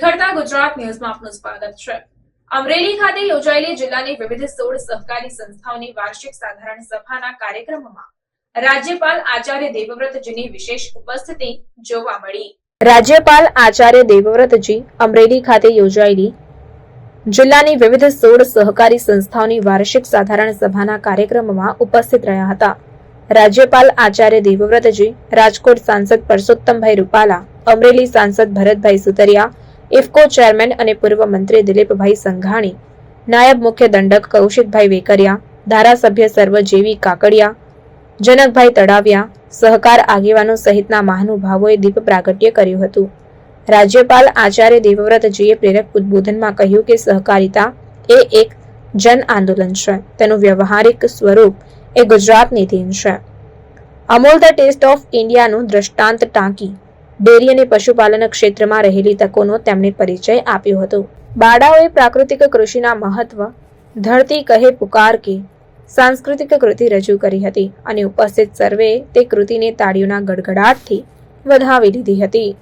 નિખરતા ગુજરાત ન્યૂઝમાં આપનું સ્વાગત છે। અમરેલી ખાતે યોજાયેલી જિલ્લાની વિવિધ 16 સહકારી સંસ્થાઓની વાર્ષિક સાધારણ સભાના કાર્યક્રમમાં રાજ્યપાલ આચાર્ય દેવવ્રતજીની વિશેષ ઉપસ્થિતિ જોવા મળી। રાજ્યપાલ આચાર્ય દેવવ્રતજી અમરેલી ખાતે યોજાયેલી જિલ્લાની વિવિધ 16 સહકારી સંસ્થાઓની વાર્ષિક સાધારણ સભાના કાર્યક્રમમાં ઉપસ્થિત રહ્યા હતા। રાજ્યપાલ આચાર્ય દેવવ્રતજી, રાજકોટ સાંસદ પરસોત્તમભાઈ રૂપાલા, અમરેલી સાંસદ ભરતભાઈ સુતરિયા, ઇફકો ચેરમેન અને પૂર્વ મંત્રી દિલીપભાઈ સંઘાણી, નાયબ મુખ્ય દંડક કૌશિકભાઈ વેકરિયા, ધારાસભ્ય સર્વજીવી કાકડિયા, જનકભાઈ તળાવિયા, સહકાર આગેવાનો સહિતના મહાનુભાવોએ દીપ પ્રાગટ્ય કર્યું હતું। રાજ્યપાલ આચાર્ય દેવવ્રતજીએ પ્રેરક ઉદ્બોધનમાં કહ્યું કે સહકારિતા એ એક જન આંદોલન છે, તેનું વ્યવહારિક સ્વરૂપ એ ગુજરાતની દેન છે। અમૂલ ધ ટેસ્ટ ઓફ ઇન્ડિયાનું દ્રષ્ટાંત ટાંકી ડેરી અને પશુપાલન ક્ષેત્રમાં રહેલી તકોનો તેમણે પરિચય આપ્યો હતો। બાળાઓએ પ્રાકૃતિક કૃષિના મહત્વ, ધરતી કહે પુકાર કે સાંસ્કૃતિક કૃતિ રજૂ કરી હતી અને ઉપસ્થિત સર્વેએ તે કૃતિને તાળીઓના ગડગડાટથી વધાવી લીધી હતી।